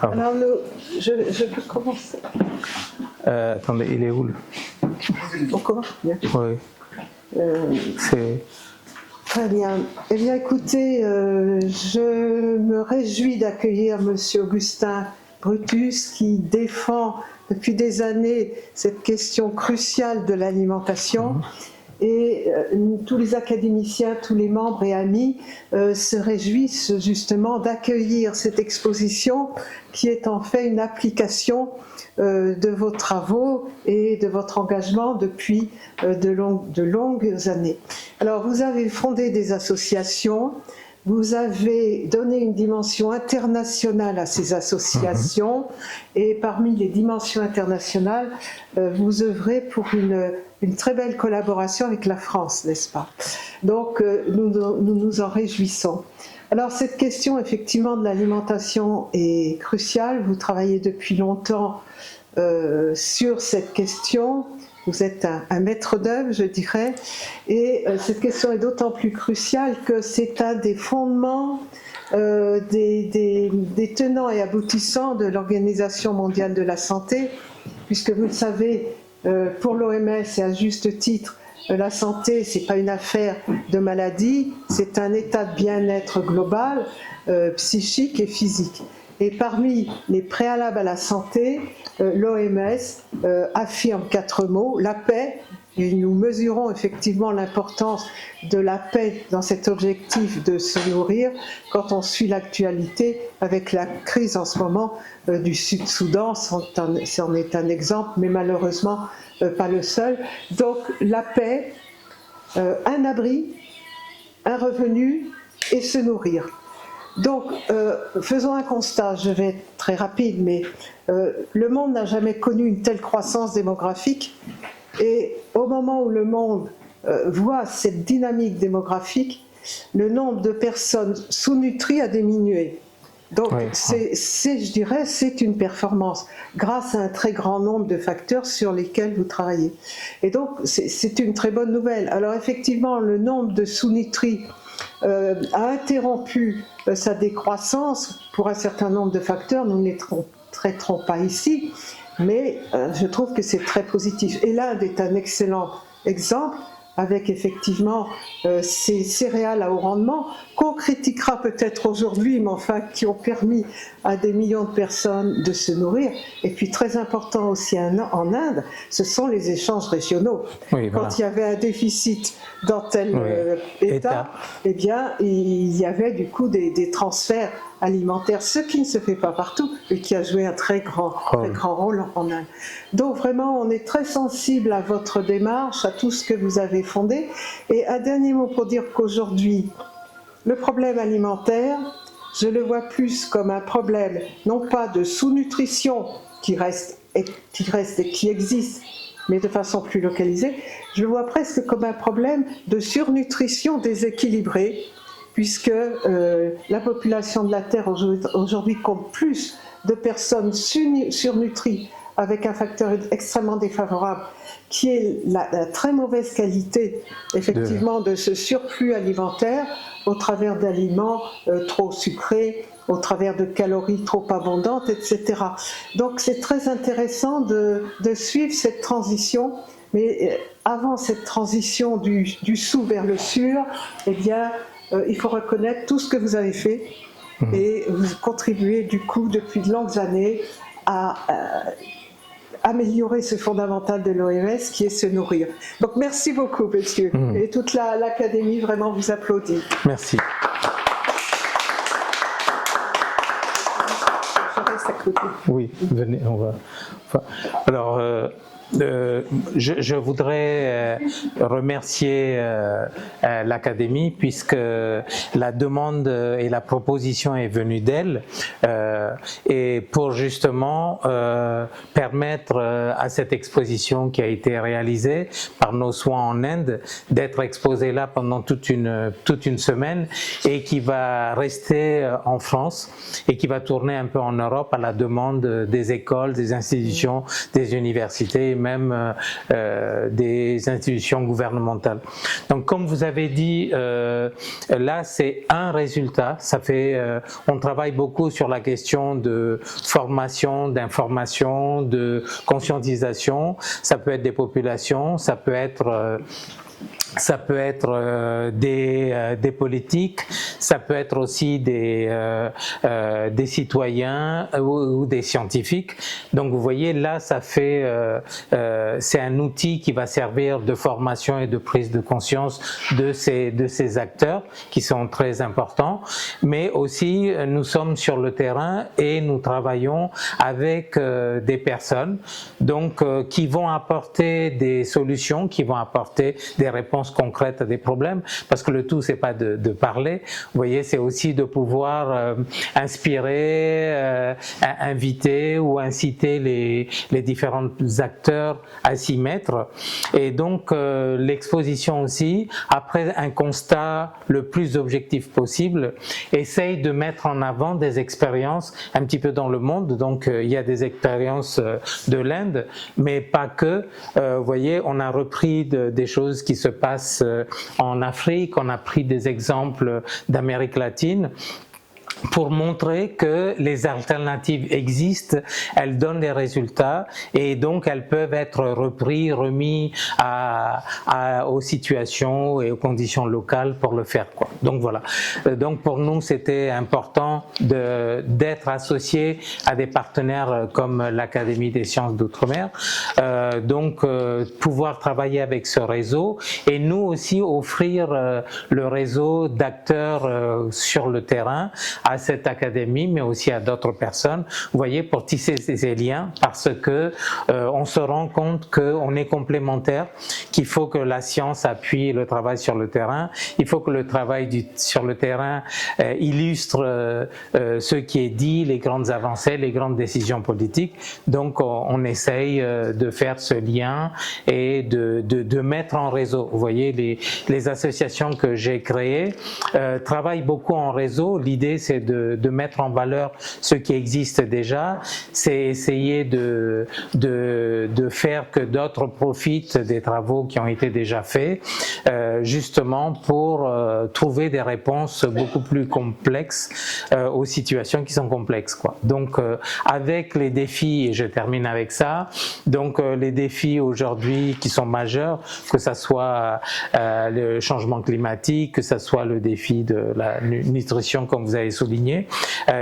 Pardon. Alors, je peux commencer. Attendez, il est où le... On commence bien. Oui. C'est... Très bien. Eh bien, écoutez, je me réjouis d'accueillir Monsieur Augustin Brutus qui défend depuis des années cette question cruciale de l'alimentation. Et tous les académiciens, tous les membres et amis se réjouissent justement d'accueillir cette exposition qui est en fait une application de vos travaux et de votre engagement depuis de longues années. Alors vous avez fondé des associations, vous avez donné une dimension internationale à ces associations et parmi les dimensions internationales, vous œuvrez pour une très belle collaboration avec la France, n'est-ce pas? Donc nous nous en réjouissons. Alors cette question effectivement de l'alimentation est cruciale, vous travaillez depuis longtemps sur cette question, vous êtes un maître d'œuvre je dirais, et cette question est d'autant plus cruciale que c'est un des fondements des tenants et aboutissants de l'Organisation mondiale de la santé, puisque vous le savez, pour l'OMS et à juste titre, la santé, ce n'est pas une affaire de maladie, c'est un état de bien-être global, psychique et physique. Et parmi les préalables à la santé, l'OMS affirme 4 mots, la paix, et nous mesurons effectivement l'importance de la paix dans cet objectif de se nourrir quand on suit l'actualité avec la crise en ce moment du Sud-Soudan, c'en est un exemple, mais malheureusement pas le seul. Donc la paix, un abri, un revenu et se nourrir. Donc faisons un constat, je vais être très rapide, mais le monde n'a jamais connu une telle croissance démographique et au moment où le monde voit cette dynamique démographique, le nombre de personnes sous-nutries a diminué. Donc, oui. Je dirais, c'est une performance grâce à un très grand nombre de facteurs sur lesquels vous travaillez. Et donc, c'est une très bonne nouvelle. Alors, effectivement, le nombre de sous-nutries a interrompu sa décroissance pour un certain nombre de facteurs. Nous ne les traiterons pas ici, mais je trouve que c'est très positif. Et l'Inde est un excellent exemple, avec effectivement ces céréales à haut rendement, qu'on critiquera peut-être aujourd'hui, mais enfin qui ont permis à des millions de personnes de se nourrir. Et puis très important aussi en Inde, ce sont les échanges régionaux. Oui, voilà. Quand il y avait un déficit dans tel État, eh bien il y avait du coup des transferts alimentaire, ce qui ne se fait pas partout et qui a joué un très grand rôle en Inde. Donc vraiment, on est très sensible à votre démarche, à tout ce que vous avez fondé. Et un dernier mot pour dire qu'aujourd'hui, le problème alimentaire, je le vois plus comme un problème, non pas de sous-nutrition qui reste et qui existe, mais de façon plus localisée, je le vois presque comme un problème de surnutrition déséquilibrée, puisque la population de la Terre aujourd'hui compte plus de personnes surnutries avec un facteur extrêmement défavorable qui est la très mauvaise qualité effectivement de ce surplus alimentaire au travers d'aliments trop sucrés, au travers de calories trop abondantes, etc. Donc c'est très intéressant de suivre cette transition, mais avant cette transition du sous vers le sur, eh bien il faut reconnaître tout ce que vous avez fait et vous contribuez du coup depuis de longues années à améliorer ce fondamental de l'OMS qui est se nourrir. Donc merci beaucoup messieurs et toute l'Académie vraiment vous applaudit. Merci. Je reste à côté. Oui, venez, on va... Enfin, alors... je voudrais remercier l'Académie puisque la demande et la proposition est venue d'elle et pour justement permettre à cette exposition qui a été réalisée par nos soins en Inde d'être exposée là pendant toute une semaine et qui va rester en France et qui va tourner un peu en Europe à la demande des écoles, des institutions, des universités, même des institutions gouvernementales. Donc comme vous avez dit, là c'est un résultat, ça fait, on travaille beaucoup sur la question question de formation, d'information, de conscientisation. Ça peut être des populations, ça peut être des politiques, ça peut être aussi des citoyens ou des scientifiques. Donc vous voyez là, ça fait c'est un outil qui va servir de formation et de prise de conscience de ces acteurs qui sont très importants. Mais aussi nous sommes sur le terrain et nous travaillons avec des personnes donc qui vont apporter des solutions, qui vont apporter des réponses concrètes à des problèmes, parce que le tout c'est pas de parler, vous voyez, c'est aussi de pouvoir inspirer, inviter ou inciter les différents acteurs à s'y mettre. Et donc l'exposition aussi, après un constat le plus objectif possible, essaye de mettre en avant des expériences un petit peu dans le monde. Donc il y a des expériences de l'Inde, mais pas que. Vous voyez, on a repris des choses qui se passent en Afrique, on a pris des exemples d'Amérique latine pour montrer que les alternatives existent, elles donnent des résultats et donc elles peuvent être remis aux situations et aux conditions locales pour le faire, quoi. Donc voilà. Donc pour nous c'était important d'être associés à des partenaires comme l'Académie des sciences d'outre-mer, donc pouvoir travailler avec ce réseau et nous aussi offrir le réseau d'acteurs sur le terrain à cette académie, mais aussi à d'autres personnes, vous voyez, pour tisser ces liens, parce que on se rend compte qu'on est complémentaires, qu'il faut que la science appuie le travail sur le terrain, il faut que le travail sur le terrain illustre ce qui est dit, les grandes avancées, les grandes décisions politiques. Donc on essaye de faire ce lien et de mettre en réseau. Vous voyez, les associations que j'ai créées travaillent beaucoup en réseau. L'idée c'est de mettre en valeur ce qui existe déjà, c'est essayer de faire que d'autres profitent des travaux qui ont été déjà faits, justement pour trouver des réponses beaucoup plus complexes aux situations qui sont complexes, quoi. Donc avec les défis, et je termine avec ça, donc les défis aujourd'hui qui sont majeurs, que ça soit le changement climatique, que ça soit le défi de la nutrition comme vous avez souligné,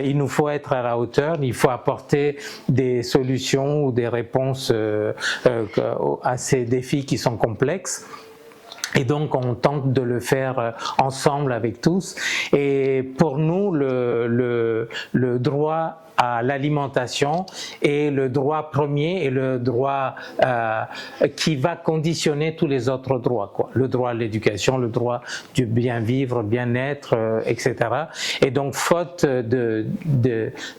il nous faut être à la hauteur, il faut apporter des solutions ou des réponses à ces défis qui sont complexes. Et donc on tente de le faire ensemble avec tous. Et pour nous, le droit à l'alimentation est le droit premier et le droit qui va conditionner tous les autres droits, quoi. Le droit à l'éducation, le droit du bien vivre, bien-être, etc. Et donc faute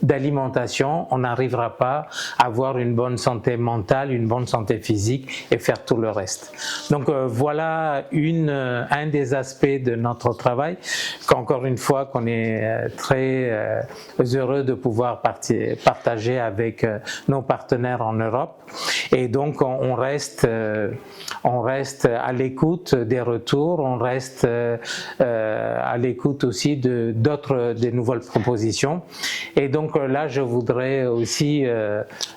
d'alimentation, on n'arrivera pas à avoir une bonne santé mentale, une bonne santé physique et faire tout le reste. Donc voilà un des aspects de notre travail, qu'encore une fois qu'on est très heureux de pouvoir partager avec nos partenaires en Europe. Et donc on reste à l'écoute des retours, on reste à l'écoute aussi des nouvelles propositions. Et donc là je voudrais aussi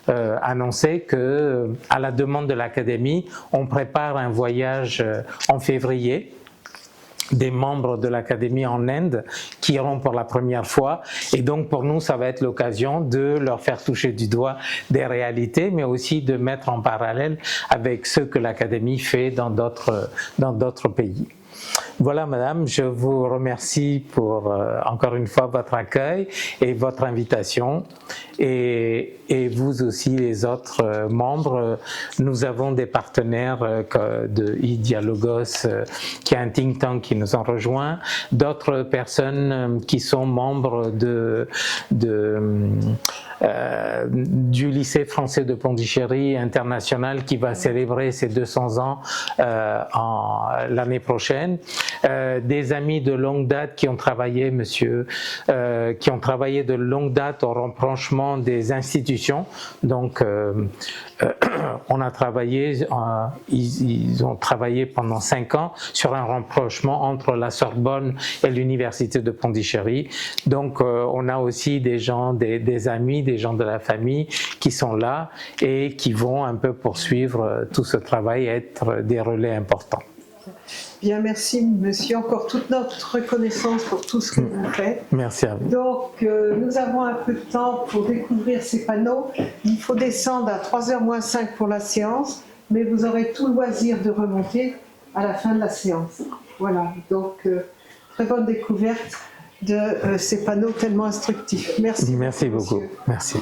annoncer que à la demande de l'Académie, on prépare un voyage en février des membres de l'Académie en Inde qui iront pour la première fois, et donc pour nous ça va être l'occasion de leur faire toucher du doigt des réalités, mais aussi de mettre en parallèle avec ce que l'Académie fait dans d'autres pays. Voilà madame, je vous remercie pour encore une fois votre accueil et votre invitation, et vous aussi les autres membres. Nous avons des partenaires de iDialogos qui est un think tank qui nous ont rejoints, d'autres personnes qui sont membres du lycée français de Pondichéry international qui va célébrer ses 200 ans l'année prochaine. Des amis de longue date qui ont travaillé, qui ont travaillé de longue date au rapprochement des institutions. Donc, on a travaillé, ils ont travaillé pendant 5 ans sur un rapprochement entre la Sorbonne et l'université de Pondichéry. Donc, on a aussi des gens, des amis, des gens de la famille qui sont là et qui vont un peu poursuivre tout ce travail et être des relais importants. Bien, merci monsieur. Encore toute notre reconnaissance pour tout ce que vous faites. Merci à vous. Donc, nous avons un peu de temps pour découvrir ces panneaux. Il faut descendre à 3h moins 5 pour la séance, mais vous aurez tout le loisir de remonter à la fin de la séance. Voilà, donc très bonne découverte de ces panneaux tellement instructifs. Merci. Merci beaucoup. Monsieur. Merci.